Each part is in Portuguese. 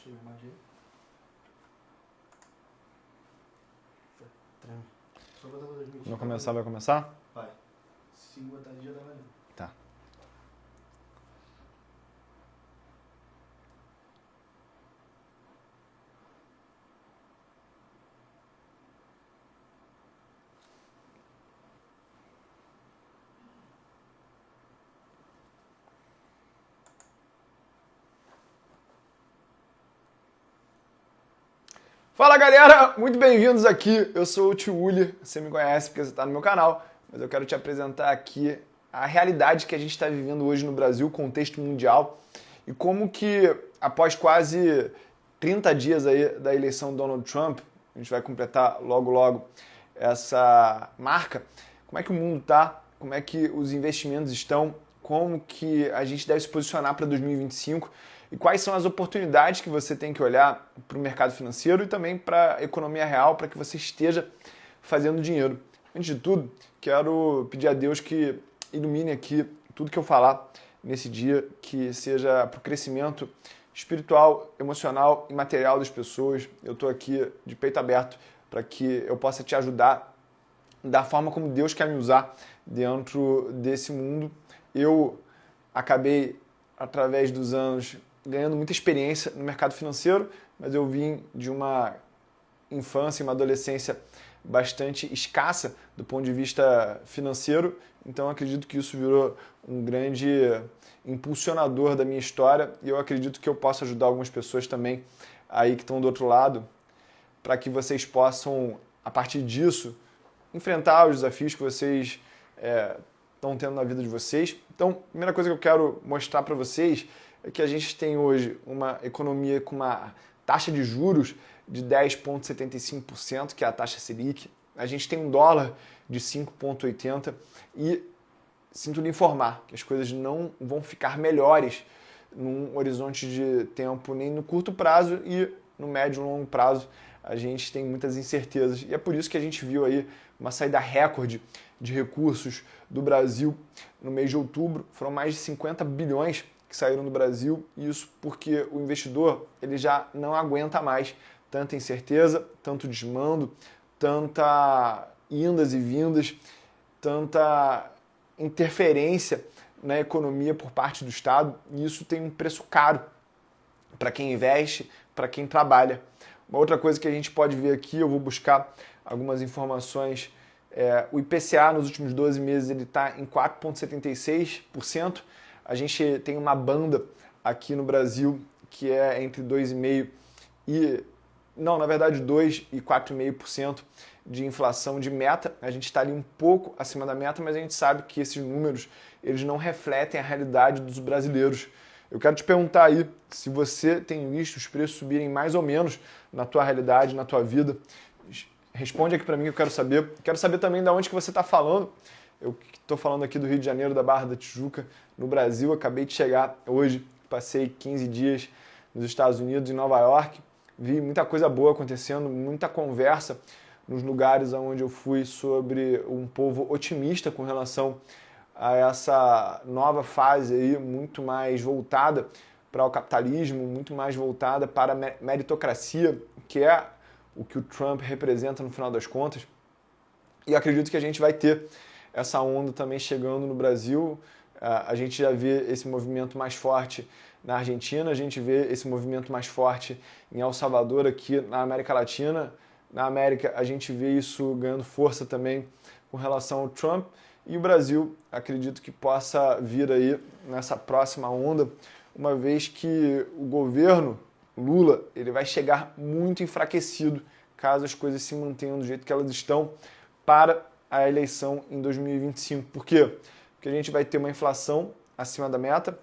Deixa eu ver mais aí. Só botar pra 2020. Quando começar, vai começar? Vai. Se botar ali já dá valendo. Tá. Fala galera, muito bem-vindos aqui, eu sou o Tio Uli, você me conhece porque você está no meu canal, mas eu quero te apresentar aqui a realidade que a gente está vivendo hoje no Brasil, o contexto mundial, e como que após quase 30 dias aí da eleição do Donald Trump, a gente vai completar logo essa marca, como é que o mundo está, como é que os investimentos estão, como que a gente deve se posicionar para 2025 e quais são as oportunidades que você tem que olhar para o mercado financeiro e também para a economia real para que você esteja fazendo dinheiro. Antes de tudo, quero pedir a Deus que ilumine aqui tudo que eu falar nesse dia, que seja para o crescimento espiritual, emocional e material das pessoas. Eu estou aqui de peito aberto para que eu possa te ajudar da forma como Deus quer me usar dentro desse mundo. Eu acabei, através dos anos, ganhando muita experiência no mercado financeiro, mas eu vim de uma infância e uma adolescência bastante escassa do ponto de vista financeiro, então acredito que isso virou um grande impulsionador da minha história e eu acredito que eu posso ajudar algumas pessoas também aí que estão do outro lado, para que vocês possam, a partir disso, enfrentar os desafios que vocês estão tendo na vida de vocês. Então, a primeira coisa que eu quero mostrar para vocês é que a gente tem hoje uma economia com uma taxa de juros de 10,75%, que é a taxa Selic. A gente tem um dólar de 5,80 e sinto lhe informar que as coisas não vão ficar melhores num horizonte de tempo nem no curto prazo e no médio e longo prazo. A gente tem muitas incertezas e é por isso que a gente viu aí uma saída recorde de recursos do Brasil no mês de outubro. Foram mais de 50 bilhões que saíram do Brasil, e isso porque o investidor ele já não aguenta mais tanta incerteza, tanto desmando, tanta indas e vindas, tanta interferência na economia por parte do Estado, e isso tem um preço caro para quem investe, para quem trabalha. Uma outra coisa que a gente pode ver aqui, eu vou buscar algumas informações, o IPCA nos últimos 12 meses ele está em 4,76%. A gente tem uma banda aqui no Brasil que é entre 2,5% e... Não, na verdade 2% e 4,5% de inflação de meta. A gente está ali um pouco acima da meta, mas a gente sabe que esses números eles não refletem a realidade dos brasileiros. Eu quero te perguntar aí se você tem visto os preços subirem mais ou menos na tua realidade, na tua vida. Responde aqui para mim que eu quero saber. Quero saber também de onde que você está falando. Eu estou falando aqui do Rio de Janeiro, da Barra da Tijuca, no Brasil. Acabei de chegar hoje, passei 15 dias nos Estados Unidos, em Nova York. Vi muita coisa boa acontecendo, muita conversa nos lugares onde eu fui sobre um povo otimista com relação a essa nova fase aí, muito mais voltada para o capitalismo, muito mais voltada para a meritocracia, que é o que o Trump representa no final das contas. E acredito que a gente vai ter essa onda também chegando no Brasil. A gente já vê esse movimento mais forte na Argentina, a gente vê esse movimento mais forte em El Salvador, aqui na América Latina. Na América, a gente vê isso ganhando força também com relação ao Trump. E o Brasil, acredito que possa vir aí nessa próxima onda, uma vez que o governo Lula ele vai chegar muito enfraquecido caso as coisas se mantenham do jeito que elas estão para a eleição em 2025. Por quê? Porque a gente vai ter uma inflação acima da meta,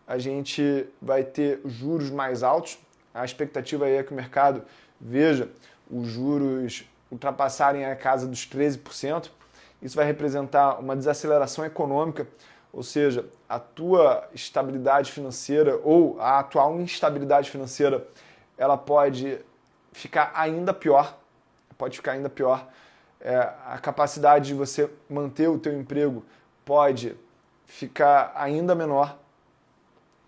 a gente vai ter juros mais altos, a expectativa aí é que o mercado veja os juros ultrapassarem a casa dos 13%, isso vai representar uma desaceleração econômica, ou seja, a tua estabilidade financeira ou a atual instabilidade financeira, ela pode ficar ainda pior, a capacidade de você manter o teu emprego pode ficar ainda menor,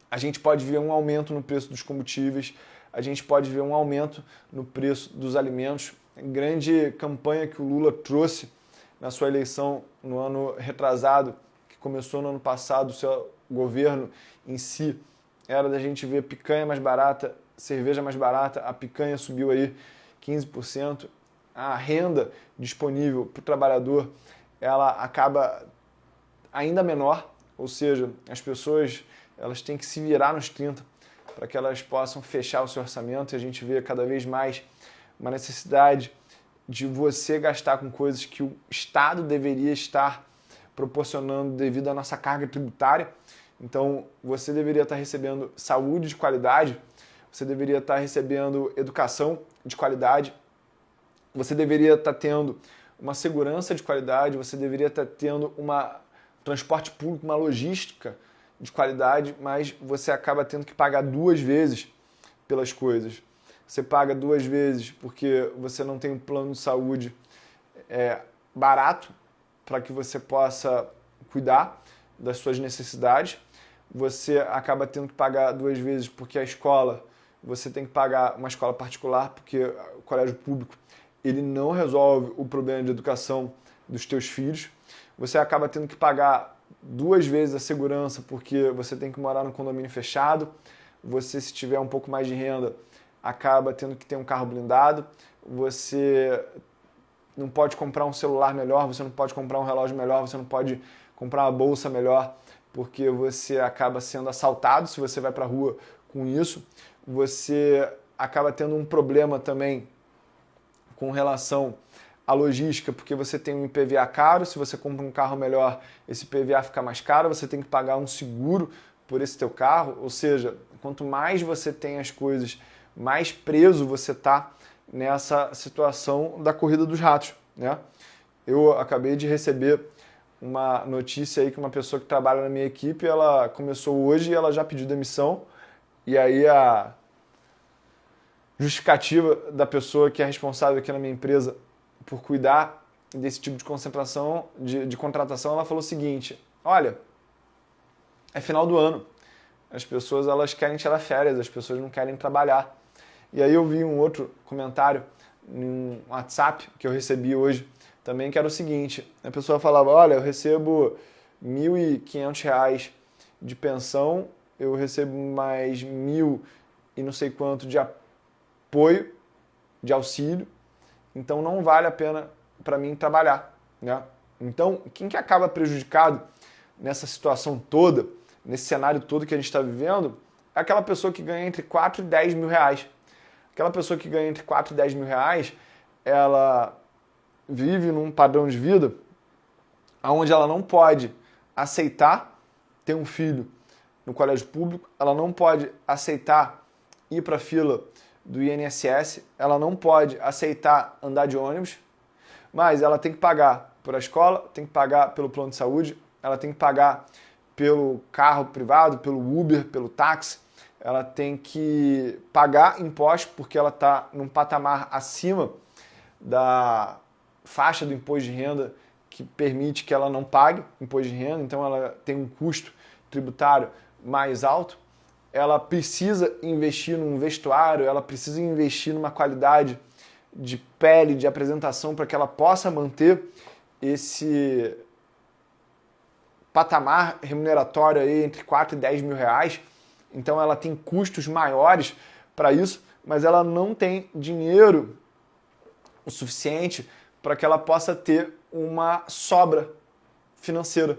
a gente pode ver um aumento no preço dos combustíveis, a gente pode ver um aumento no preço dos alimentos. Grande campanha que o Lula trouxe na sua eleição no ano retrasado, que começou no ano passado, o seu governo em si, era da gente ver picanha mais barata, cerveja mais barata, a picanha subiu aí 15%, a renda disponível para o trabalhador, ela acaba ainda menor, ou seja, as pessoas elas têm que se virar nos 30 para que elas possam fechar o seu orçamento, e a gente vê cada vez mais uma necessidade de você gastar com coisas que o Estado deveria estar proporcionando devido à nossa carga tributária. Então, você deveria estar recebendo saúde de qualidade, você deveria estar recebendo educação de qualidade, você deveria estar tendo uma segurança de qualidade, você deveria estar tendo um transporte público, uma logística de qualidade, mas você acaba tendo que pagar 2 vezes pelas coisas. Você paga 2 vezes porque você não tem um plano de saúde barato para que você possa cuidar das suas necessidades. Você acaba tendo que pagar 2 vezes porque a escola, você tem que pagar uma escola particular, porque o colégio público ele não resolve o problema de educação dos teus filhos. Você acaba tendo que pagar 2 vezes a segurança porque você tem que morar no condomínio fechado. Você, se tiver um pouco mais de renda, acaba tendo que ter um carro blindado. Você não pode comprar um celular melhor, você não pode comprar um relógio melhor, você não pode comprar uma bolsa melhor, porque você acaba sendo assaltado se você vai para a rua com isso. Você acaba tendo um problema também com relação à logística, porque você tem um IPVA caro, se você compra um carro melhor, esse IPVA fica mais caro, você tem que pagar um seguro por esse teu carro, ou seja, quanto mais você tem as coisas, mais preso você está nessa situação da corrida dos ratos, né? Eu acabei de receber uma notícia aí que uma pessoa que trabalha na minha equipe, ela começou hoje e ela já pediu demissão, e aí a justificativa da pessoa que é responsável aqui na minha empresa por cuidar desse tipo de concentração, de contratação, ela falou o seguinte: olha, é final do ano, as pessoas elas querem tirar férias, as pessoas não querem trabalhar. E aí eu vi um outro comentário no WhatsApp que eu recebi hoje também, que era o seguinte: a pessoa falava, olha, eu recebo R$1.500 de pensão, eu recebo mais 1.000 e não sei quanto de apoio, de auxílio, então não vale a pena para mim trabalhar, né? Então, quem que acaba prejudicado nessa situação toda, nesse cenário todo que a gente está vivendo, é aquela pessoa que ganha entre 4 e 10 mil reais. Aquela pessoa que ganha entre 4 e 10 mil reais, ela vive num padrão de vida onde ela não pode aceitar ter um filho no colégio público, ela não pode aceitar ir para a fila do INSS, ela não pode aceitar andar de ônibus, mas ela tem que pagar por a escola, tem que pagar pelo plano de saúde, ela tem que pagar pelo carro privado, pelo Uber, pelo táxi, ela tem que pagar imposto porque ela está num patamar acima da faixa do imposto de renda que permite que ela não pague imposto de renda, então ela tem um custo tributário mais alto. Ela precisa investir num vestuário, ela precisa investir numa qualidade de pele, de apresentação, para que ela possa manter esse patamar remuneratório aí entre 4 e 10 mil reais. Então ela tem custos maiores para isso, mas ela não tem dinheiro o suficiente para que ela possa ter uma sobra financeira.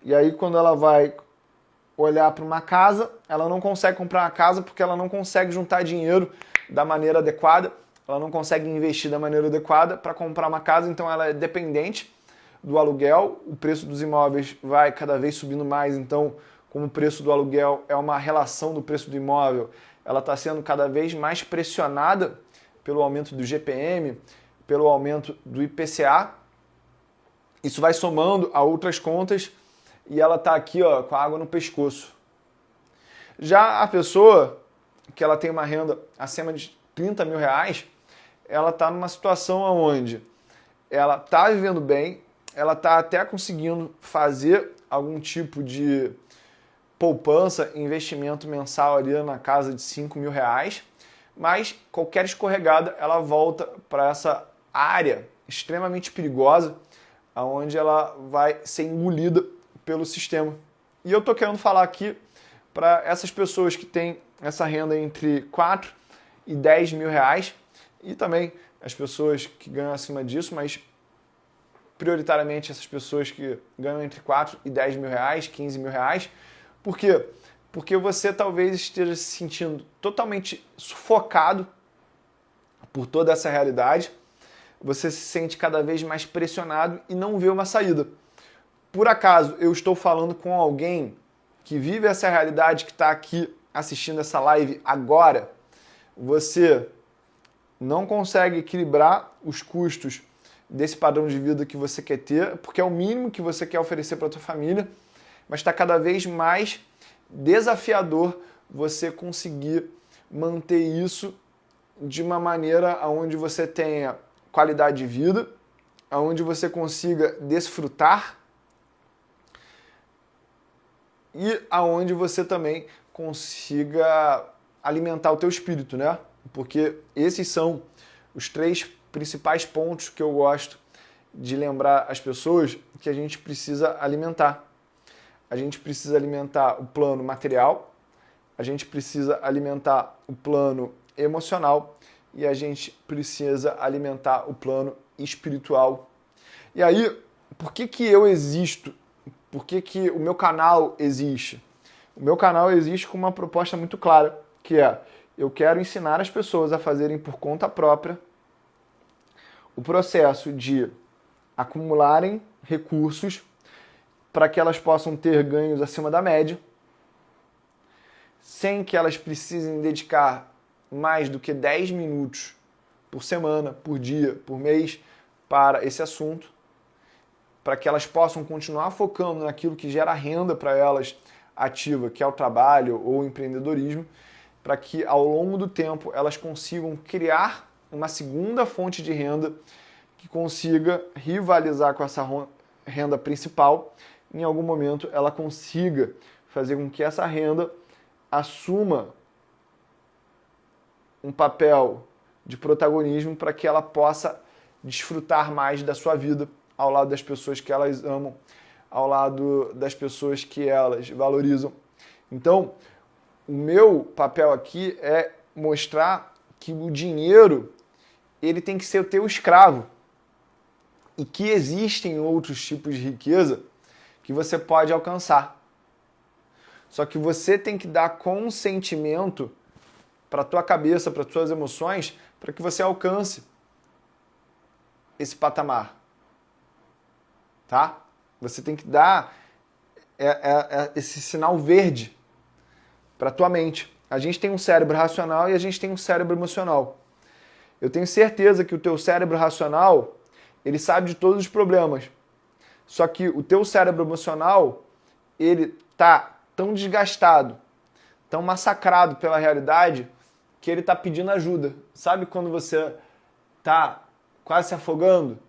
E aí quando ela vai olhar para uma casa, ela não consegue comprar uma casa porque ela não consegue juntar dinheiro da maneira adequada, ela não consegue investir da maneira adequada para comprar uma casa, então ela é dependente do aluguel, o preço dos imóveis vai cada vez subindo mais, então como o preço do aluguel é uma relação do preço do imóvel, ela está sendo cada vez mais pressionada pelo aumento do GPM, pelo aumento do IPCA. Isso vai somando a outras contas e ela está aqui ó, com a água no pescoço. Já a pessoa que ela tem uma renda acima de 30 mil reais, ela está numa situação onde ela está vivendo bem, ela está até conseguindo fazer algum tipo de poupança, investimento mensal ali na casa de 5 mil reais, mas qualquer escorregada ela volta para essa área extremamente perigosa, onde ela vai ser engolida pelo sistema. E eu estou querendo falar aqui para essas pessoas que têm essa renda entre 4 e 10 mil reais, e também as pessoas que ganham acima disso, mas prioritariamente essas pessoas que ganham entre 4 e 10 mil reais, 15 mil reais. Por quê? Porque você talvez esteja se sentindo totalmente sufocado por toda essa realidade, você se sente cada vez mais pressionado e não vê uma saída. Por acaso eu estou falando com alguém que vive essa realidade, que está aqui assistindo essa live agora? Você não consegue equilibrar os custos desse padrão de vida que você quer ter, porque é o mínimo que você quer oferecer para a sua família, mas está cada vez mais desafiador você conseguir manter isso de uma maneira onde você tenha qualidade de vida, onde você consiga desfrutar e aonde você também consiga alimentar o teu espírito, né? Porque esses são os 3 principais pontos que eu gosto de lembrar as pessoas que a gente precisa alimentar. A gente precisa alimentar o plano material, a gente precisa alimentar o plano emocional e a gente precisa alimentar o plano espiritual. E aí, por que que eu existo? Por que que o meu canal existe? O meu canal existe com uma proposta muito clara, que é: eu quero ensinar as pessoas a fazerem por conta própria o processo de acumularem recursos para que elas possam ter ganhos acima da média, sem que elas precisem dedicar mais do que 10 minutos por semana, por dia, por mês para esse assunto, para que elas possam continuar focando naquilo que gera renda para elas ativa, que é o trabalho ou o empreendedorismo, para que ao longo do tempo elas consigam criar uma segunda fonte de renda que consiga rivalizar com essa renda principal. Em algum momento ela consiga fazer com que essa renda assuma um papel de protagonismo para que ela possa desfrutar mais da sua vida ao lado das pessoas que elas amam, ao lado das pessoas que elas valorizam. Então, o meu papel aqui é mostrar que o dinheiro ele tem que ser o teu escravo e que existem outros tipos de riqueza que você pode alcançar. Só que você tem que dar consentimento para a tua cabeça, para as tuas emoções, para que você alcance esse patamar. Tá? Você tem que dar esse sinal verde para a tua mente. A gente tem um cérebro racional e a gente tem um cérebro emocional. Eu tenho certeza que o teu cérebro racional, ele sabe de todos os problemas. Só que o teu cérebro emocional, ele tá tão desgastado, tão massacrado pela realidade, que ele tá pedindo ajuda. Sabe quando você tá quase se afogando?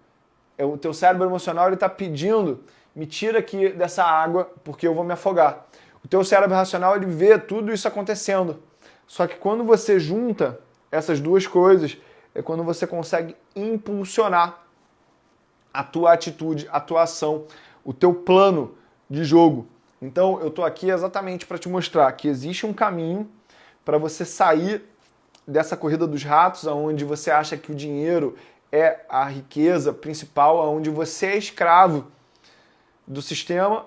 O teu cérebro emocional, ele tá pedindo: me tira aqui dessa água porque eu vou me afogar. O teu cérebro racional, ele vê tudo isso acontecendo. Só que quando você junta essas duas coisas, é quando você consegue impulsionar a tua atitude, a tua ação, o teu plano de jogo. Então, eu estou aqui exatamente para te mostrar que existe um caminho para você sair dessa corrida dos ratos, onde você acha que o dinheiro é a riqueza principal, onde você é escravo do sistema,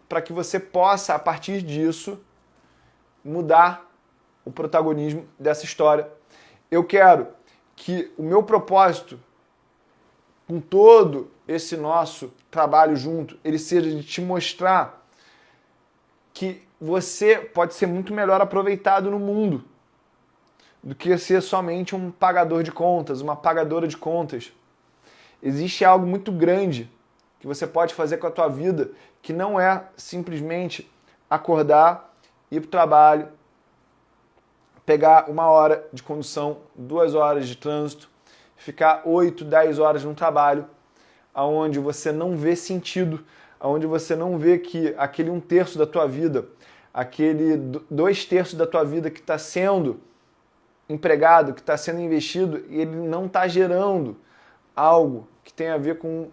para que você possa, a partir disso, mudar o protagonismo dessa história. Eu quero que o meu propósito, com todo esse nosso trabalho junto, ele seja de te mostrar que você pode ser muito melhor aproveitado no mundo do que ser somente um pagador de contas, uma pagadora de contas. Existe algo muito grande que você pode fazer com a tua vida, que não é simplesmente acordar, ir para o trabalho, pegar 1 hora de condução, 2 horas de trânsito, ficar 8, 10 horas no trabalho, aonde você não vê sentido, aonde você não vê que aquele 1/3 da tua vida, aquele 2/3 da tua vida que está sendo empregado que está sendo investido e ele não está gerando algo que tem a ver com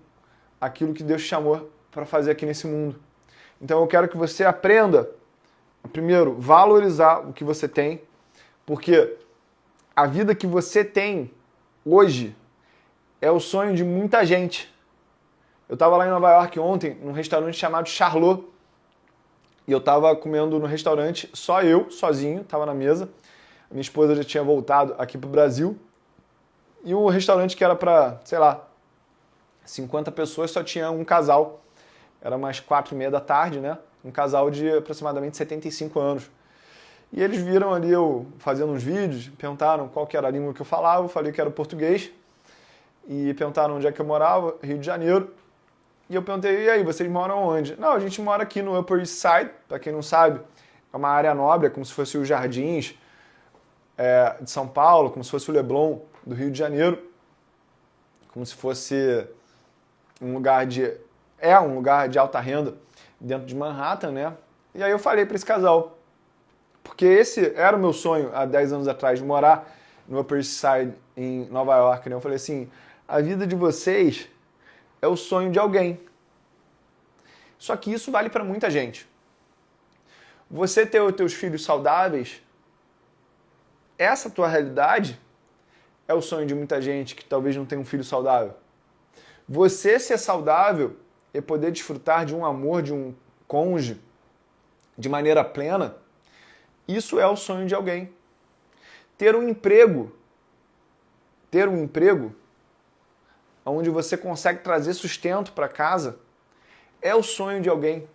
aquilo que Deus te chamou para fazer aqui nesse mundo. Então eu quero que você aprenda, primeiro, valorizar o que você tem, porque a vida que você tem hoje é o sonho de muita gente. Eu estava lá em Nova York ontem, num restaurante chamado Charlot, e eu estava comendo no restaurante, só eu, sozinho, estava na mesa. Minha esposa já tinha voltado aqui para o Brasil, e o restaurante que era para, sei lá, 50 pessoas, só tinha um casal. Era umas 4:30 da tarde, né? Um casal de aproximadamente 75 anos. E eles viram ali eu fazendo uns vídeos, perguntaram qual que era a língua que eu falava, eu falei que era o português, e perguntaram onde é que eu morava, Rio de Janeiro. E eu perguntei, e aí, vocês moram onde? Não, a gente mora aqui no Upper East Side, para quem não sabe, é uma área nobre, é como se fosse os Jardins de São Paulo, como se fosse o Leblon do Rio de Janeiro, como se fosse um lugar de alta renda dentro de Manhattan, né? E aí eu falei para esse casal, porque esse era o meu sonho há 10 anos atrás, de morar no Upper East Side em Nova York, né? Eu falei assim, a vida de vocês é o sonho de alguém. Só que isso vale para muita gente. Você ter os teus filhos saudáveis, essa tua realidade é o sonho de muita gente que talvez não tenha um filho saudável. Você ser saudável e poder desfrutar de um amor, de um cônjuge, de maneira plena, isso é o sonho de alguém. Ter um emprego onde você consegue trazer sustento para casa, é o sonho de alguém.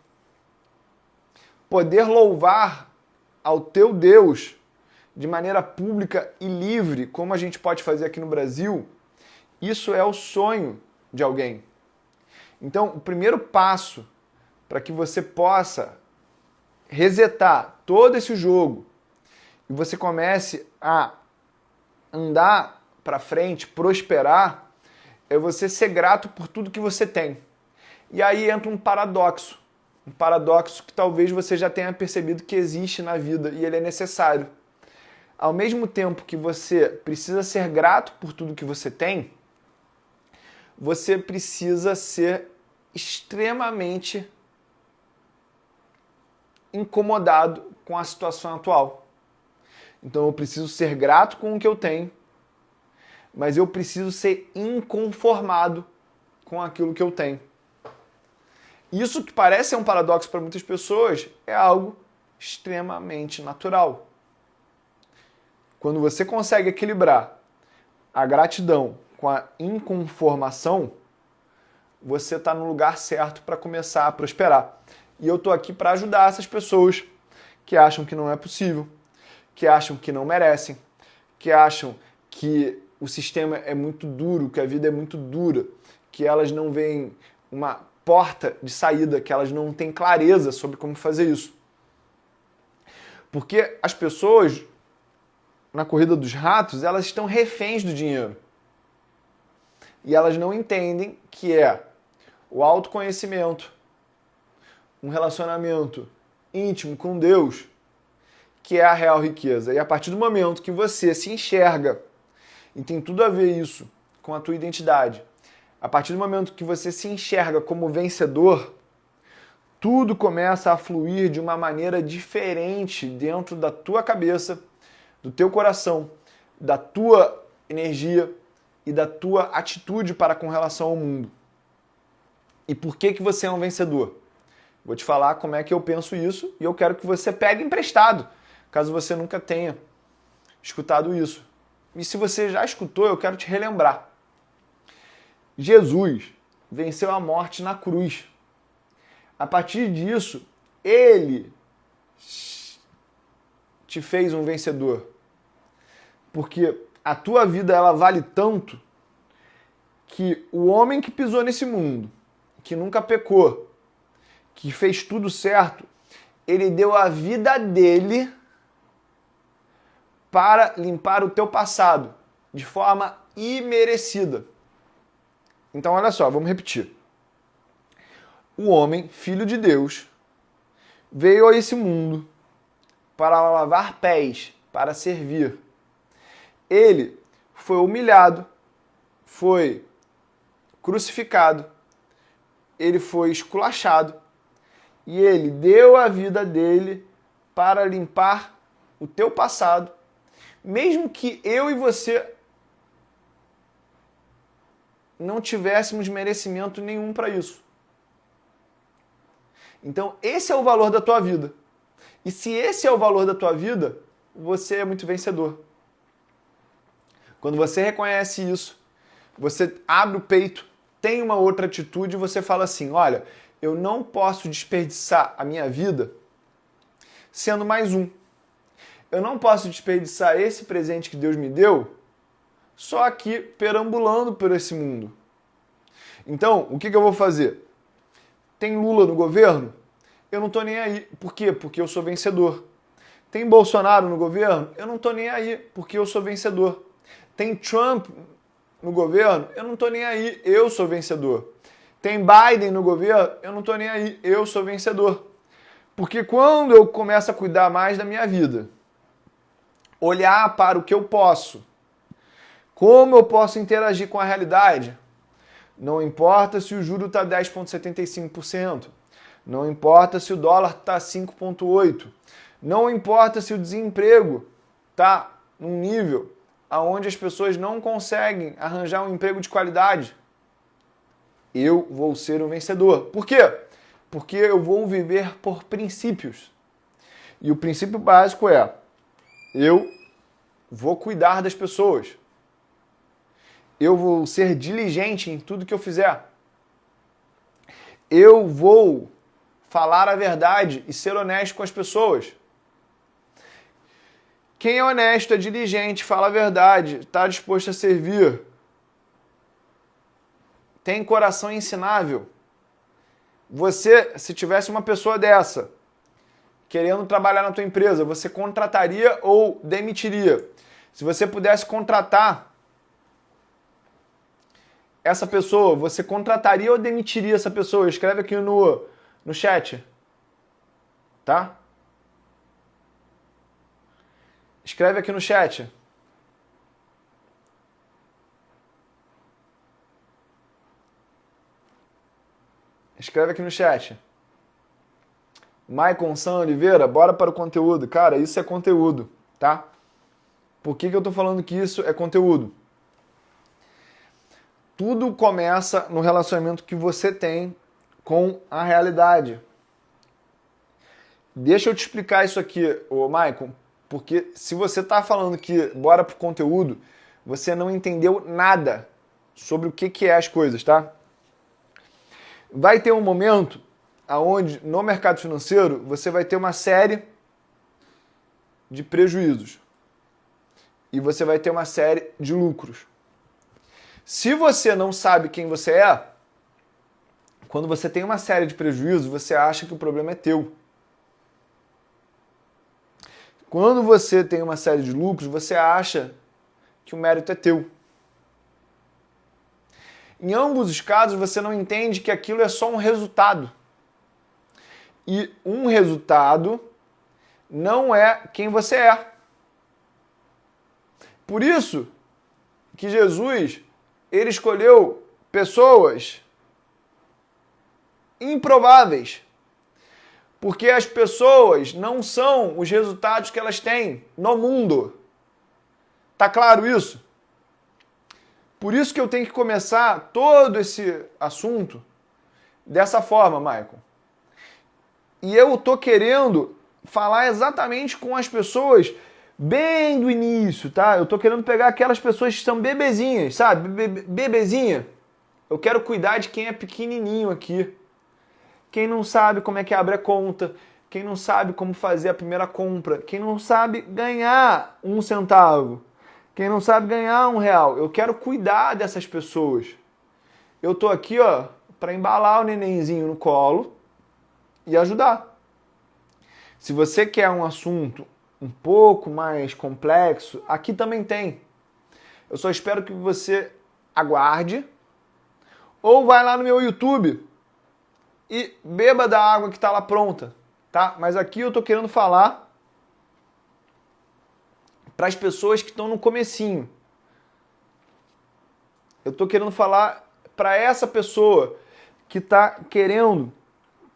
Poder louvar ao teu Deus de maneira pública e livre, como a gente pode fazer aqui no Brasil, isso é o sonho de alguém. Então, o primeiro passo para que você possa resetar todo esse jogo e você comece a andar para frente, prosperar, é você ser grato por tudo que você tem. E aí entra um paradoxo que talvez você já tenha percebido que existe na vida e ele é necessário. Ao mesmo tempo que você precisa ser grato por tudo que você tem, você precisa ser extremamente incomodado com a situação atual. Então eu preciso ser grato com o que eu tenho, mas eu preciso ser inconformado com aquilo que eu tenho. Isso que parece ser um paradoxo para muitas pessoas é algo extremamente natural. Quando você consegue equilibrar a gratidão com a inconformação, você está no lugar certo para começar a prosperar. E eu estou aqui para ajudar essas pessoas que acham que não é possível, que acham que não merecem, que acham que o sistema é muito duro, que a vida é muito dura, que elas não veem uma porta de saída, que elas não têm clareza sobre como fazer isso. Porque as pessoas, na corrida dos ratos, elas estão reféns do dinheiro. E elas não entendem que é o autoconhecimento, um relacionamento íntimo com Deus, que é a real riqueza. E a partir do momento que você se enxerga, e tem tudo a ver isso com a tua identidade, a partir do momento que você se enxerga como vencedor, tudo começa a fluir de uma maneira diferente dentro da tua cabeça, do teu coração, da tua energia e da tua atitude para com relação ao mundo. E por que você é um vencedor? Vou te falar como é que eu penso isso e eu quero que você pegue emprestado, caso você nunca tenha escutado isso. E se você já escutou, eu quero te relembrar. Jesus venceu a morte na cruz. A partir disso, ele te fez um vencedor. Porque a tua vida ela vale tanto que o homem que pisou nesse mundo, que nunca pecou, que fez tudo certo, ele deu a vida dele para limpar o teu passado de forma imerecida. Então, olha só, vamos repetir. O homem, filho de Deus, veio a esse mundo para lavar pés, para servir. ele foi humilhado, foi crucificado, ele foi esculachado e ele deu a vida dele para limpar o teu passado, mesmo que eu e você não tivéssemos merecimento nenhum para isso. Então, esse é o valor da tua vida. E se esse é o valor da tua vida, você é muito vencedor. Quando você reconhece isso, você abre o peito, tem uma outra atitude e você fala assim, olha, eu não posso desperdiçar a minha vida sendo mais um. Eu não posso desperdiçar esse presente que Deus me deu só aqui perambulando por esse mundo. Então, o que eu vou fazer? Tem Lula no governo? Eu não tô nem aí. Por quê? Porque eu sou vencedor. Tem Bolsonaro no governo? Eu não tô nem aí, porque eu sou vencedor. Tem Trump no governo? Eu não tô nem aí, eu sou vencedor. Tem Biden no governo? Eu não tô nem aí, eu sou vencedor. Porque quando eu começo a cuidar mais da minha vida, olhar para o que eu posso, como eu posso interagir com a realidade, não importa se o juro está 10,75%, não importa se o dólar está 5,8%, não importa se o desemprego está num nível onde as pessoas não conseguem arranjar um emprego de qualidade, eu vou ser um vencedor. Por quê? Porque eu vou viver por princípios. E o princípio básico é, eu vou cuidar das pessoas. Eu vou ser diligente em tudo que eu fizer. Eu vou falar a verdade e ser honesto com as pessoas. Quem é honesto, é diligente, fala a verdade, está disposto a servir, tem coração ensinável. Você, se tivesse uma pessoa dessa, querendo trabalhar na tua empresa, você contrataria ou demitiria? Se você pudesse contratar essa pessoa, você contrataria ou demitiria essa pessoa? Escreve aqui no chat. Tá? Escreve aqui no chat. Escreve aqui no chat. Maicon San Oliveira, bora para o conteúdo. Cara, isso é conteúdo, tá? Por que eu tô falando que isso é conteúdo? Tudo começa no relacionamento que você tem com a realidade. Deixa eu te explicar isso aqui, ô Maicon, porque se você tá falando que bora pro conteúdo, você não entendeu nada sobre o que é as coisas, tá? Vai ter um momento onde, no mercado financeiro, você vai ter uma série de prejuízos e você vai ter uma série de lucros. Se você não sabe quem você é, quando você tem uma série de prejuízos, você acha que o problema é teu. Quando você tem uma série de lucros, você acha que o mérito é teu. Em ambos os casos, você não entende que aquilo é só um resultado. E um resultado não é quem você é. Por isso que Jesus, ele escolheu pessoas improváveis. Porque as pessoas não são os resultados que elas têm no mundo. Tá claro isso? Por isso que eu tenho que começar todo esse assunto dessa forma, Michael. E eu tô querendo falar exatamente com as pessoas bem do início, tá? Eu tô querendo pegar aquelas pessoas que são bebezinhas, sabe? Bebezinha. Eu quero cuidar de quem é pequenininho aqui. Quem não sabe como é que abre a conta, quem não sabe como fazer a primeira compra, quem não sabe ganhar 1 centavo, quem não sabe ganhar R$1. Eu quero cuidar dessas pessoas. Eu tô aqui, ó, para embalar o nenenzinho no colo e ajudar. Se você quer um assunto um pouco mais complexo, aqui também tem. Eu só espero que você aguarde ou vai lá no meu YouTube e beba da água que está lá pronta, tá? Mas aqui eu tô querendo falar para as pessoas que estão no comecinho. Eu estou querendo falar para essa pessoa que está querendo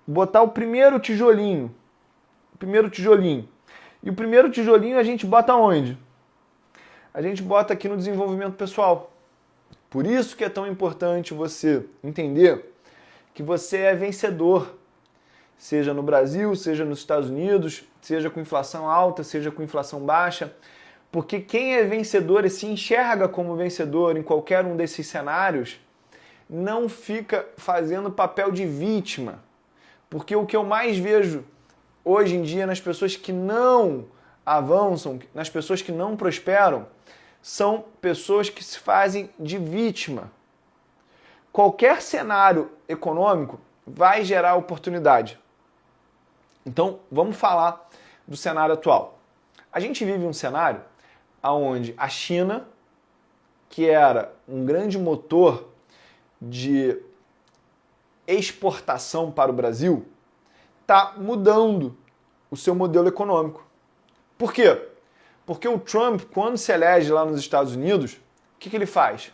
botar o primeiro tijolinho. O primeiro tijolinho. E o primeiro tijolinho a gente bota onde? A gente bota aqui no desenvolvimento pessoal. Por isso que é tão importante você entender que você é vencedor. Seja no Brasil, seja nos Estados Unidos, seja com inflação alta, seja com inflação baixa. Porque quem é vencedor e se enxerga como vencedor em qualquer um desses cenários, não fica fazendo papel de vítima. Porque o que eu mais vejo hoje em dia nas pessoas que não avançam, nas pessoas que não prosperam, são pessoas que se fazem de vítima. Qualquer cenário econômico vai gerar oportunidade. Então, vamos falar do cenário atual. A gente vive um cenário onde a China, que era um grande motor de exportação para o Brasil, está mudando o seu modelo econômico. Por quê? Porque o Trump, quando se elege lá nos Estados Unidos, o que ele faz?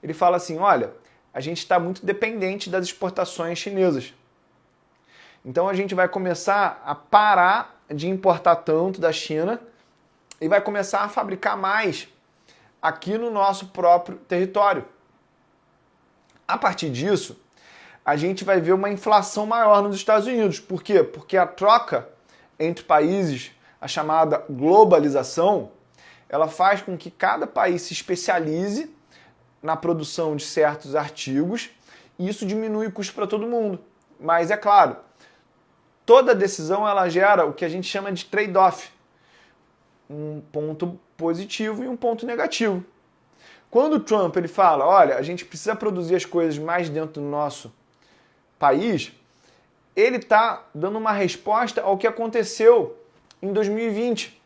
Ele fala assim, olha, a gente está muito dependente das exportações chinesas. Então a gente vai começar a parar de importar tanto da China e vai começar a fabricar mais aqui no nosso próprio território. A partir disso, a gente vai ver uma inflação maior nos Estados Unidos. Por quê? Porque a troca entre países, a chamada globalização, ela faz com que cada país se especialize na produção de certos artigos e isso diminui o custo para todo mundo. Mas é claro, toda decisão ela gera o que a gente chama de trade-off. Um ponto positivo e um ponto negativo. Quando o Trump ele fala, olha, a gente precisa produzir as coisas mais dentro do nosso país, ele está dando uma resposta ao que aconteceu em 2020,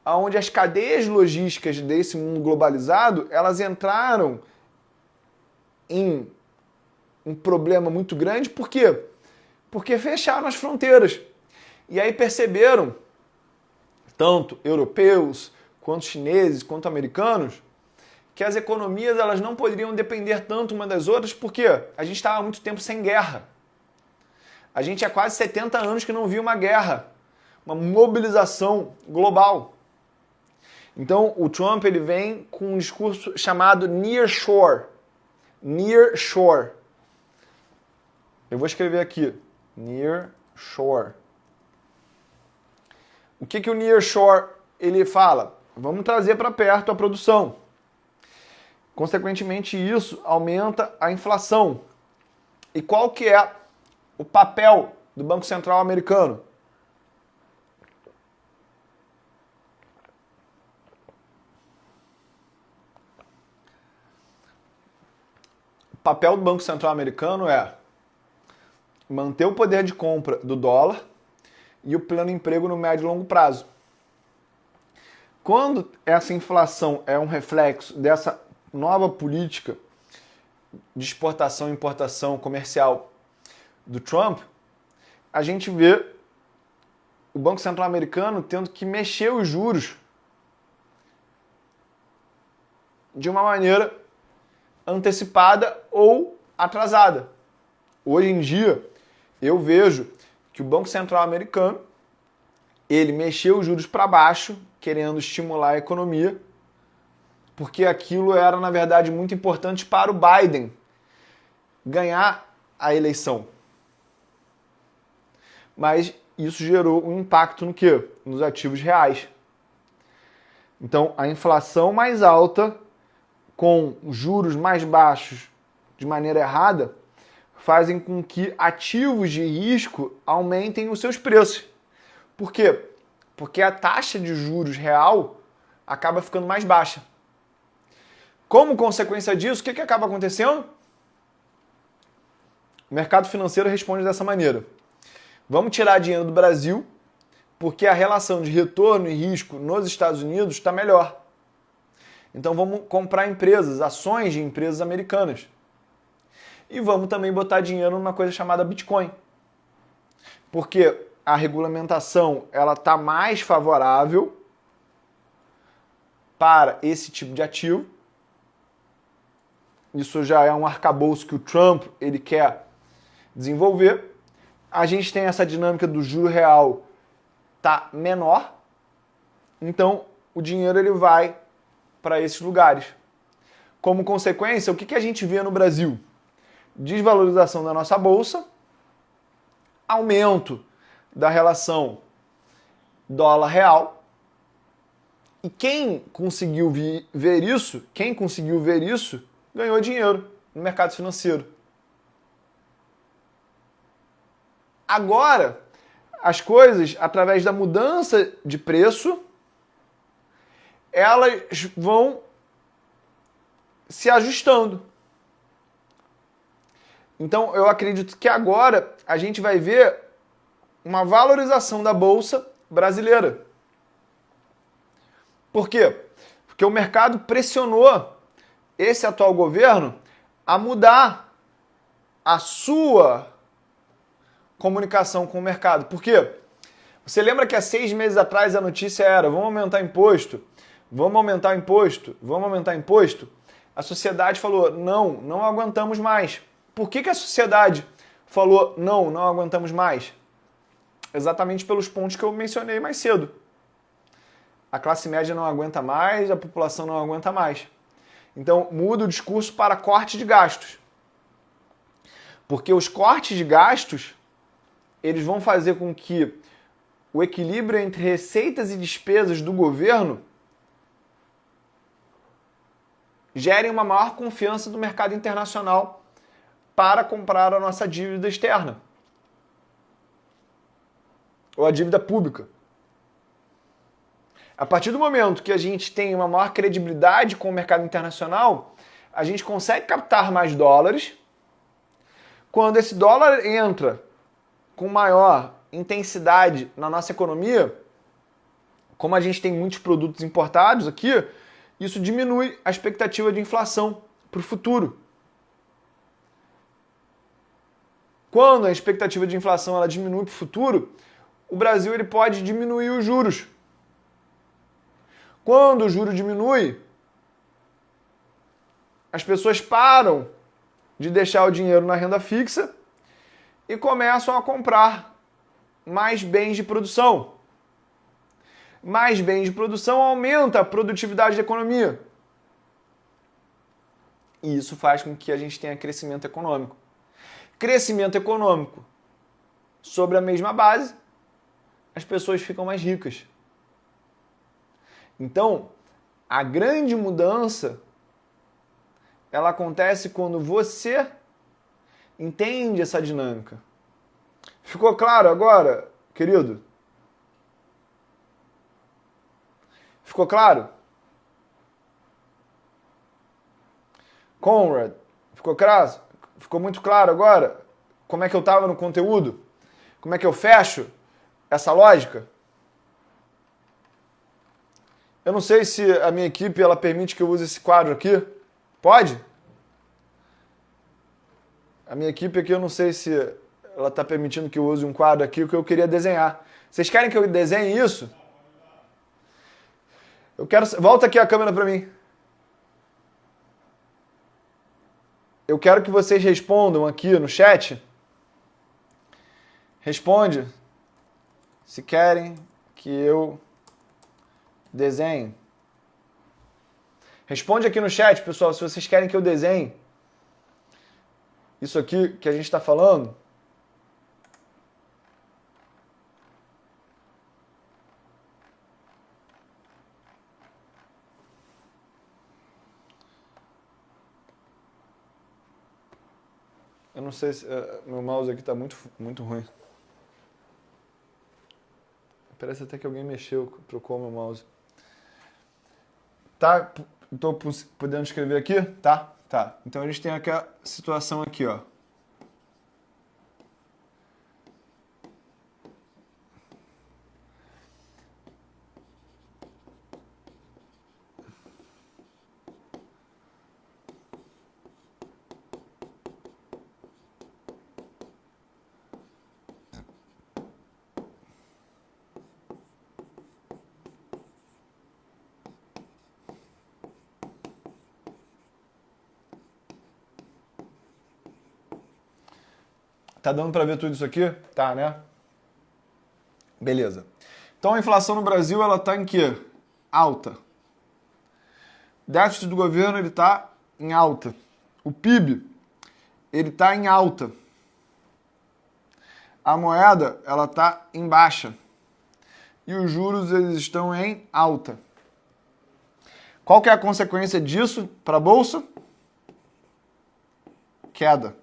onde as cadeias logísticas desse mundo globalizado, elas entraram em um problema muito grande. Por quê? Porque fecharam as fronteiras. E aí perceberam, tanto europeus, quanto chineses, quanto americanos, que as economias elas não poderiam depender tanto uma das outras, porque a gente estava há muito tempo sem guerra. A gente há quase 70 anos que não via uma guerra, uma mobilização global. Então, o Trump ele vem com um discurso chamado nearshore. Nearshore. Eu vou escrever aqui. Nearshore. O que o nearshore ele fala? Vamos trazer para perto a produção. Consequentemente, isso aumenta a inflação. E qual que é o papel do Banco Central americano? O papel do Banco Central americano é manter o poder de compra do dólar e o pleno emprego no médio e longo prazo. Quando essa inflação é um reflexo dessa nova política de exportação e importação comercial do Trump, a gente vê o Banco Central americano tendo que mexer os juros de uma maneira antecipada ou atrasada. Hoje em dia, eu vejo que o Banco Central americano ele mexeu os juros para baixo, querendo estimular a economia, porque aquilo era, na verdade, muito importante para o Biden ganhar a eleição. Mas isso gerou um impacto no quê? Nos ativos reais. Então, a inflação mais alta, com juros mais baixos de maneira errada, fazem com que ativos de risco aumentem os seus preços. Por quê? Porque a taxa de juros real acaba ficando mais baixa. Como consequência disso, o que acaba acontecendo? O mercado financeiro responde dessa maneira. Vamos tirar dinheiro do Brasil, porque a relação de retorno e risco nos Estados Unidos está melhor. Então vamos comprar empresas, ações de empresas americanas. E vamos também botar dinheiro numa coisa chamada Bitcoin. Porque a regulamentação ela está mais favorável para esse tipo de ativo. Isso já é um arcabouço que o Trump ele quer desenvolver. A gente tem essa dinâmica do juro real tá menor, então o dinheiro ele vai para esses lugares. Como consequência, o que a gente vê no Brasil? Desvalorização da nossa bolsa, aumento da relação dólar-real. E quem conseguiu ver isso, ganhou dinheiro no mercado financeiro. Agora, as coisas, através da mudança de preço, elas vão se ajustando. Então, eu acredito que agora a gente vai ver uma valorização da bolsa brasileira. Por quê? Porque o mercado pressionou esse atual governo a mudar a sua comunicação com o mercado. Por quê? Você lembra que há 6 meses atrás a notícia era: vamos aumentar imposto, vamos aumentar imposto, vamos aumentar imposto? A sociedade falou: não aguentamos mais. Por que a sociedade falou: não aguentamos mais? Exatamente pelos pontos que eu mencionei mais cedo. A classe média não aguenta mais, a população não aguenta mais. Então, muda o discurso para corte de gastos. Porque os cortes de gastos, eles vão fazer com que o equilíbrio entre receitas e despesas do governo gerem uma maior confiança do mercado internacional para comprar a nossa dívida externa. Ou a dívida pública. A partir do momento que a gente tem uma maior credibilidade com o mercado internacional, a gente consegue captar mais dólares. Quando esse dólar entra com maior intensidade na nossa economia, como a gente tem muitos produtos importados aqui, isso diminui a expectativa de inflação para o futuro. Quando a expectativa de inflação ela diminui para o futuro, o Brasil ele pode diminuir os juros. Quando o juro diminui, as pessoas param de deixar o dinheiro na renda fixa e começam a comprar mais bens de produção. Mais bens de produção aumenta a produtividade da economia. E isso faz com que a gente tenha crescimento econômico. Crescimento econômico sobre a mesma base, as pessoas ficam mais ricas. Então, a grande mudança ela acontece quando você entende essa dinâmica. Ficou claro agora, querido? Ficou claro? Conrad, ficou claro? Ficou muito claro agora como é que eu estava no conteúdo? Como é que eu fecho essa lógica? Eu não sei se a minha equipe ela permite que eu use esse quadro aqui. Pode? A minha equipe aqui eu não sei se ela está permitindo que eu use um quadro aqui que eu queria desenhar. Vocês querem que eu desenhe isso? Eu quero... Volta aqui a câmera para mim. Eu quero que vocês respondam aqui no chat. Responde se querem que eu desenhe. Responde aqui no chat, pessoal, se vocês querem que eu desenhe isso aqui que a gente está falando. Eu não sei se meu mouse aqui está muito ruim. Parece até que alguém mexeu, trocou meu mouse. Tá? Estou podendo escrever aqui? Tá? Tá. Então a gente tem aqui a situação aqui, ó. Tá dando para ver tudo isso aqui? Tá, né? Beleza. Então a inflação no Brasil, ela tá em quê? Alta. Déficit do governo, ele tá em alta. O PIB, ele tá em alta. A moeda, ela tá em baixa. E os juros, eles estão em alta. Qual que é a consequência disso para a bolsa? Queda.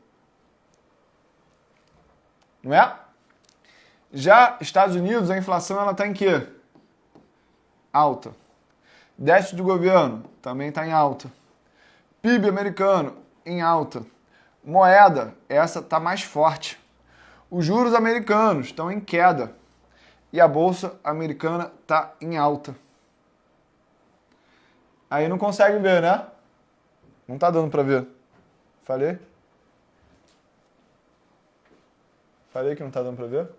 Não é? Já Estados Unidos, a inflação ela está em quê? Alta. Déficit do governo também está em alta. PIB americano em alta. Moeda, essa está mais forte. Os juros americanos estão em queda. E a bolsa americana está em alta. Aí não consegue ver, né? Não tá dando para ver. Falei? Falei que não tá dando para ver?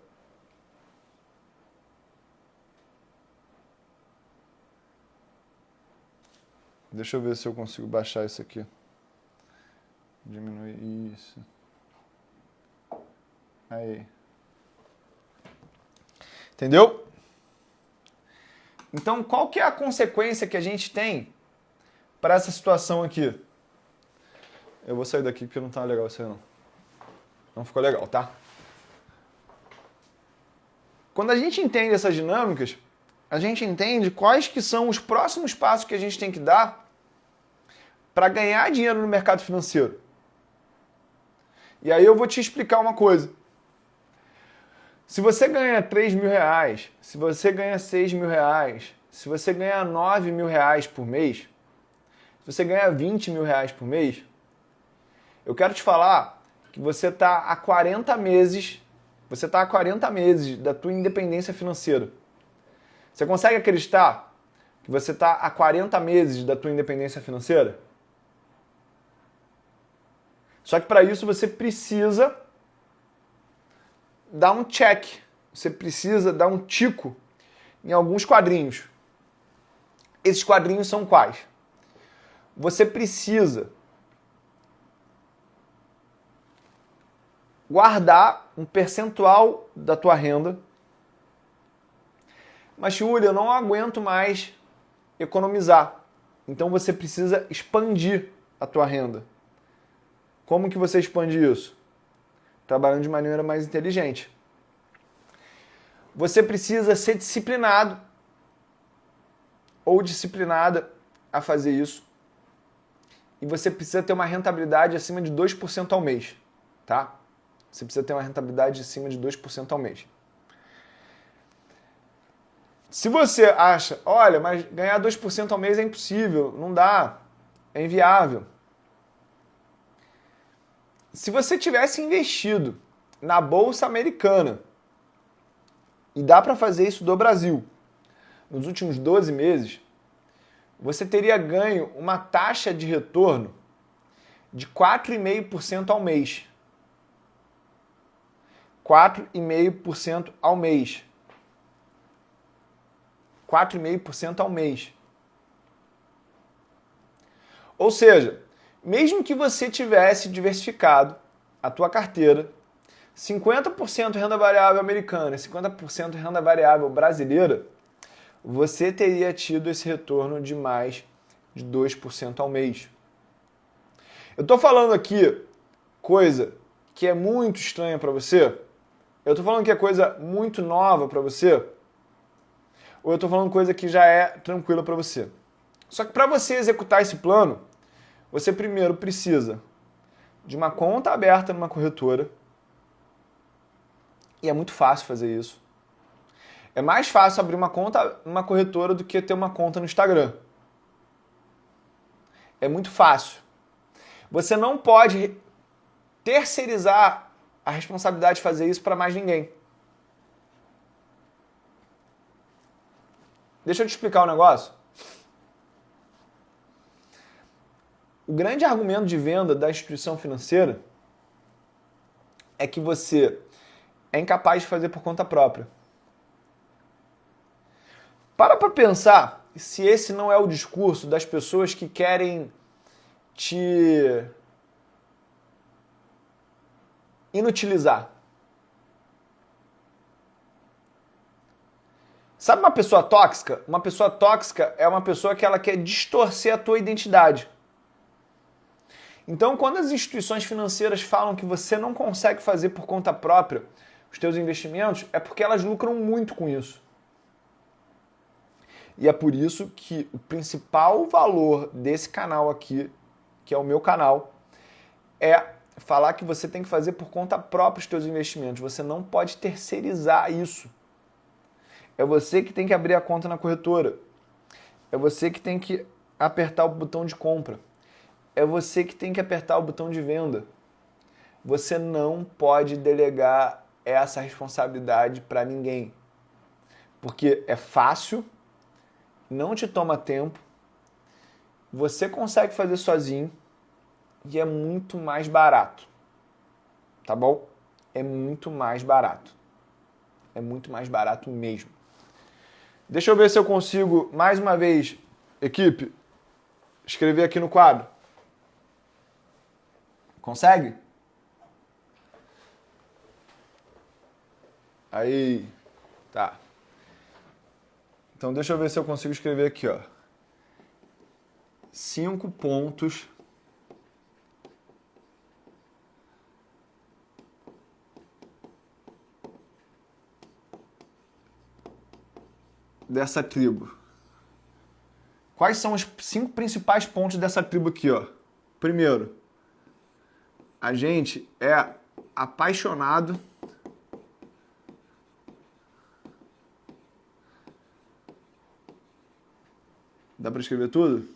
Deixa eu ver se eu consigo baixar isso aqui. Diminuir isso. Aí. Entendeu? Então, qual que é a consequência que a gente tem para essa situação aqui? Eu vou sair daqui porque não tá legal isso aí não. Não ficou legal, tá? Quando a gente entende essas dinâmicas, a gente entende quais que são os próximos passos que a gente tem que dar para ganhar dinheiro no mercado financeiro. E aí eu vou te explicar uma coisa. Se você ganha 3 mil reais, se você ganha 6 mil reais, se você ganha 9 mil reais por mês, se você ganha 20 mil reais por mês, eu quero te falar que você está há 40 meses, da tua independência financeira. Você consegue acreditar que você está há 40 meses da tua independência financeira? Só que para isso você precisa dar um check, você precisa dar um tico em alguns quadrinhos. Esses quadrinhos são quais? Você precisa guardar um percentual da tua renda. Mas, Júlio, eu não aguento mais economizar. Então você precisa expandir a tua renda. Como que você expande isso? Trabalhando de maneira mais inteligente. Você precisa ser disciplinado ou disciplinada a fazer isso. E você precisa ter uma rentabilidade acima de 2% ao mês, tá? Você precisa ter uma rentabilidade acima de 2% ao mês. Se você acha, olha, mas ganhar 2% ao mês é impossível, não dá, é inviável. Se você tivesse investido na Bolsa Americana, e dá para fazer isso do Brasil, nos últimos 12 meses, você teria ganho uma taxa de retorno de 4,5% ao mês. 4,5% ao mês. 4,5% ao mês. Ou seja, mesmo que você tivesse diversificado a tua carteira, 50% renda variável americana e 50% renda variável brasileira, você teria tido esse retorno de mais de 2% ao mês. Eu estou falando aqui coisa que é muito estranha para você? Eu estou falando que é coisa muito nova para você? Ou eu estou falando coisa que já é tranquila para você? Só que para você executar esse plano, você primeiro precisa de uma conta aberta numa corretora. E é muito fácil fazer isso. É mais fácil abrir uma conta numa corretora do que ter uma conta no Instagram. É muito fácil. Você não pode terceirizar a responsabilidade de fazer isso para mais ninguém. Deixa eu te explicar um negócio. O grande argumento de venda da instituição financeira é que você é incapaz de fazer por conta própria. Para pensar se esse não é o discurso das pessoas que querem te inutilizar. Sabe uma pessoa tóxica? Uma pessoa tóxica é uma pessoa que ela quer distorcer a tua identidade. Então, quando as instituições financeiras falam que você não consegue fazer por conta própria os teus investimentos, é porque elas lucram muito com isso. E é por isso que o principal valor desse canal aqui, que é o meu canal, é falar que você tem que fazer por conta própria os teus investimentos. Você não pode terceirizar isso. É você que tem que abrir a conta na corretora. É você que tem que apertar o botão de compra. É você que tem que apertar o botão de venda. Você não pode delegar essa responsabilidade para ninguém. Porque é fácil, não te toma tempo, você consegue fazer sozinho e é muito mais barato. Tá bom? É muito mais barato. É muito mais barato mesmo. Deixa eu ver se eu consigo, mais uma vez, equipe, escrever aqui no quadro. Consegue? Aí, tá. Então deixa eu ver se eu consigo escrever aqui, ó. 5 pontos dessa tribo. Quais são os 5 principais pontos dessa tribo aqui, ó? Primeiro, a gente é apaixonado Dá para escrever tudo?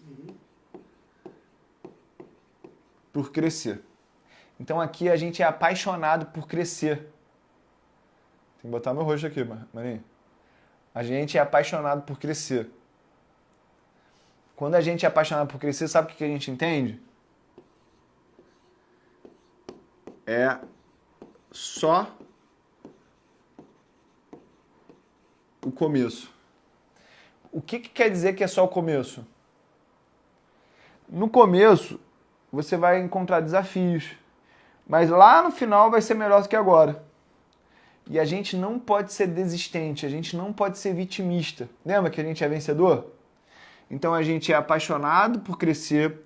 Por crescer. Então aqui a gente é apaixonado por crescer. Tem que botar meu rosto aqui, Marinho. A gente é apaixonado por crescer. Quando a gente é apaixonado por crescer, sabe o que a gente entende? É só o começo. O que quer dizer que é só o começo? No começo, você vai encontrar desafios, mas lá no final vai ser melhor do que agora. E a gente não pode ser desistente, a gente não pode ser vitimista. Lembra que a gente é vencedor? Então a gente é apaixonado por crescer,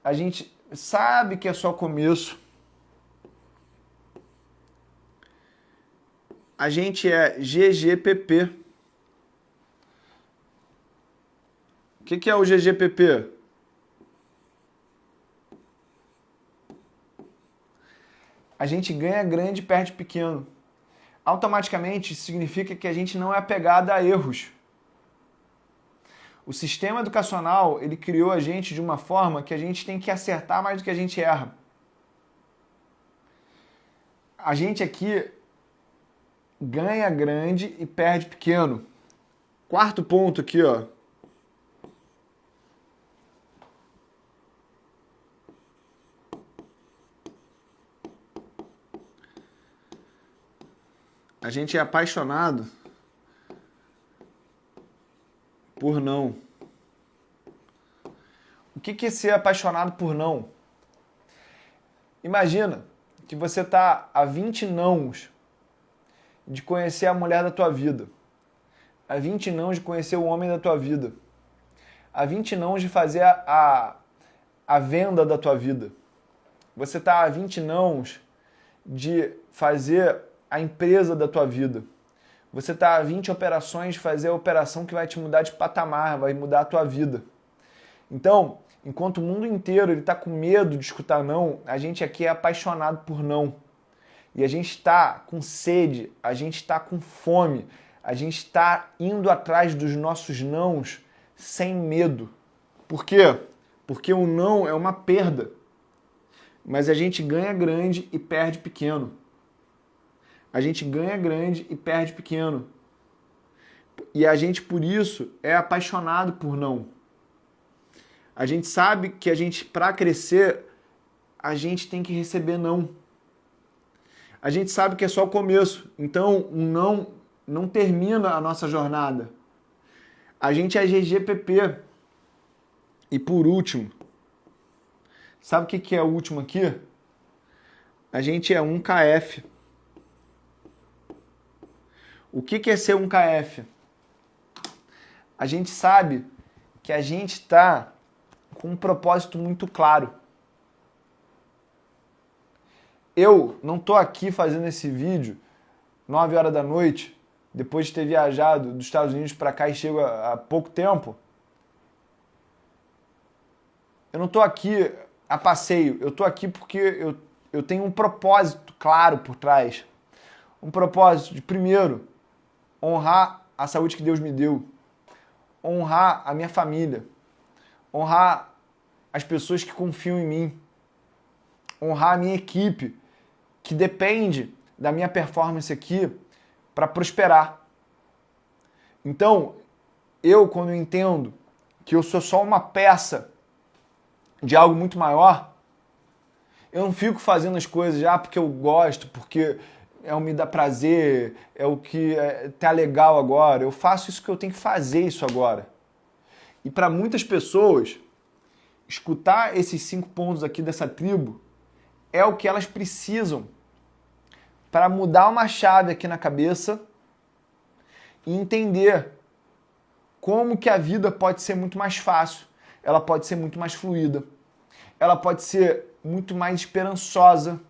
a gente sabe que é só começo, a gente é GGPP. O que é o GGPP? A gente ganha grande e perde pequeno. Automaticamente isso significa que a gente não é apegado a erros. O sistema educacional, ele criou a gente de uma forma que a gente tem que acertar mais do que a gente erra. A gente aqui ganha grande e perde pequeno. Quarto ponto aqui, ó. A gente é apaixonado por não. O que é ser apaixonado por não? Imagina que você está a 20 nãos de conhecer a mulher da tua vida, a 20 nãos de conhecer o homem da tua vida, a 20 nãos de fazer a venda da tua vida. Você está a 20 nãos de fazer a empresa da tua vida. Você está a 20 operações de fazer a operação que vai te mudar de patamar, vai mudar a tua vida. Então, enquanto o mundo inteiro está com medo de escutar não, a gente aqui é apaixonado por não. E a gente está com sede, a gente está com fome, a gente está indo atrás dos nossos nãos sem medo. Por quê? Porque o não é uma perda. Mas a gente ganha grande e perde pequeno. A gente ganha grande e perde pequeno. E a gente, por isso, é apaixonado por não. A gente sabe que para crescer, a gente tem que receber não. A gente sabe que é só o começo. Então, um não termina a nossa jornada. A gente é GGPP. E por último, sabe o que é o último aqui? A gente é 1KF. O que é ser 1KF? a gente sabe que a gente está com um propósito muito claro. Eu não estou aqui fazendo esse vídeo 9 horas da noite, depois de ter viajado dos Estados Unidos para cá e chego há pouco tempo. Eu não estou aqui a passeio, eu estou aqui porque eu tenho um propósito claro por trás. Um propósito de, primeiro, honrar a saúde que Deus me deu, honrar a minha família, honrar as pessoas que confiam em mim, honrar a minha equipe, que depende da minha performance aqui para prosperar. Então, quando eu entendo que eu sou só uma peça de algo muito maior, eu não fico fazendo as coisas porque eu gosto, porque me dá prazer, é o que tá legal agora. Eu faço isso que eu tenho que fazer isso agora. E para muitas pessoas, escutar esses 5 pontos aqui dessa tribo é o que elas precisam para mudar uma chave aqui na cabeça e entender como que a vida pode ser muito mais fácil, ela pode ser muito mais fluida, ela pode ser muito mais esperançosa.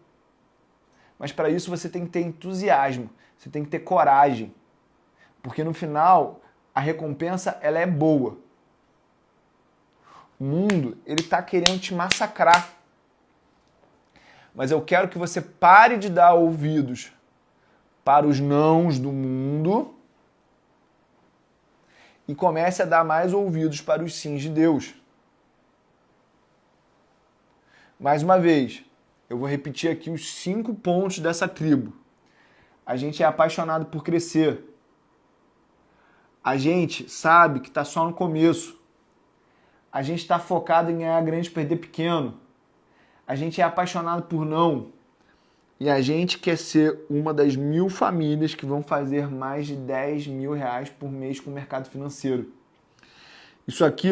Mas para isso você tem que ter entusiasmo, você tem que ter coragem, porque no final a recompensa ela é boa. O mundo, ele está querendo te massacrar. Mas eu quero que você pare de dar ouvidos para os nãos do mundo e comece a dar mais ouvidos para os sims de Deus. Mais uma vez, eu vou repetir aqui os 5 pontos dessa tribo. A gente é apaixonado por crescer. A gente sabe que está só no começo. A gente está focado em ganhar grande e perder pequeno. A gente é apaixonado por não. E a gente quer ser uma das 1000 famílias que vão fazer mais de 10 mil reais por mês com o mercado financeiro. Isso aqui,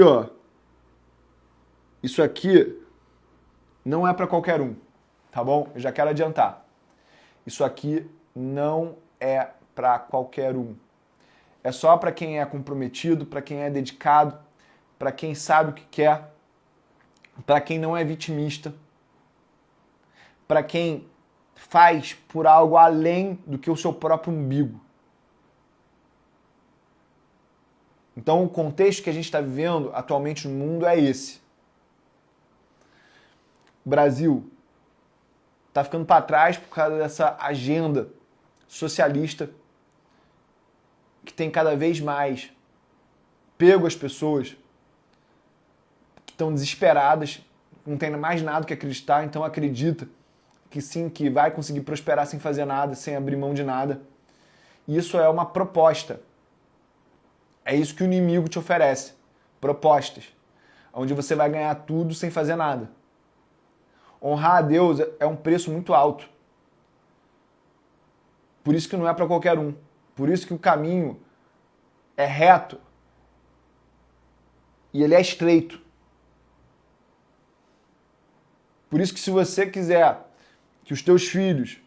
isso aqui não é para qualquer um, tá bom? Eu já quero adiantar. Isso aqui não é para qualquer um. É só para quem é comprometido, para quem é dedicado, para quem sabe o que quer, para quem não é vitimista, para quem faz por algo além do que o seu próprio umbigo. Então, o contexto que a gente está vivendo atualmente no mundo é esse. O Brasil está ficando para trás por causa dessa agenda socialista que tem cada vez mais pego as pessoas que estão desesperadas, não tem mais nada que acreditar, então acredita que sim, que vai conseguir prosperar sem fazer nada, sem abrir mão de nada. Isso é uma proposta. É isso que o inimigo te oferece. Propostas. Onde você vai ganhar tudo sem fazer nada. Honrar a Deus é um preço muito alto. Por isso que não é para qualquer um. Por isso que o caminho é reto. E ele é estreito. Por isso que se você quiser que os teus filhos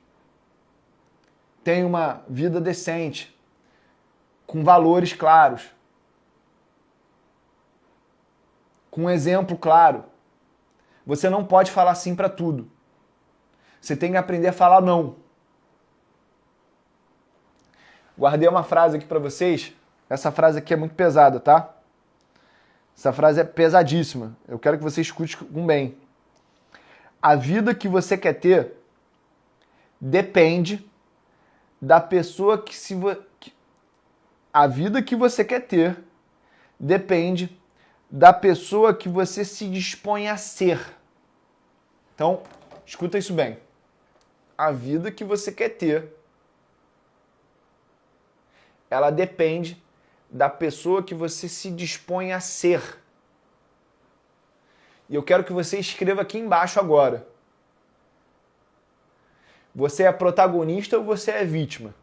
tenham uma vida decente, com valores claros, com um exemplo claro, você não pode falar sim para tudo. Você tem que aprender a falar não. Guardei uma frase aqui para vocês. Essa frase aqui é muito pesada, tá? Essa frase é pesadíssima. Eu quero que você escute com bem. A vida que você quer ter depende da pessoa que a vida que você quer ter depende da pessoa que você se dispõe a ser. Então, escuta isso bem. A vida que você quer ter, ela depende da pessoa que você se dispõe a ser. E eu quero que você escreva aqui embaixo agora. Você é protagonista ou você é vítima?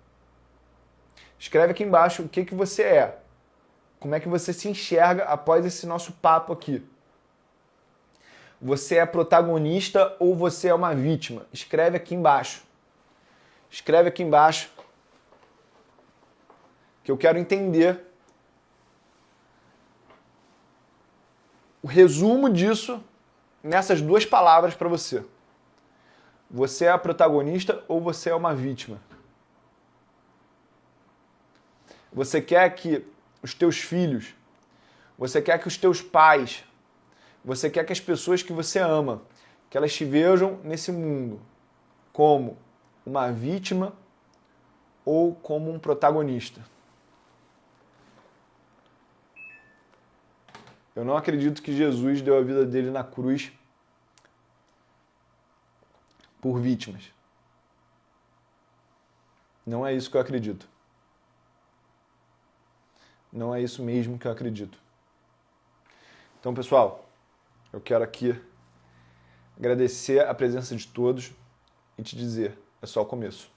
Escreve aqui embaixo o que você é. Como é que você se enxerga após esse nosso papo aqui. Você é protagonista ou você é uma vítima? Escreve aqui embaixo. Escreve aqui embaixo. Que eu quero entender resumo disso nessas duas palavras para você. Você é a protagonista ou você é uma vítima? Você quer que os teus filhos, você quer que os teus pais, você quer que as pessoas que você ama, que elas te vejam nesse mundo como uma vítima ou como um protagonista? Eu não acredito que Jesus deu a vida dele na cruz por vítimas. Não é isso que eu acredito. Não é isso mesmo que eu acredito. Então, pessoal, eu quero aqui agradecer a presença de todos e te dizer, é só o começo.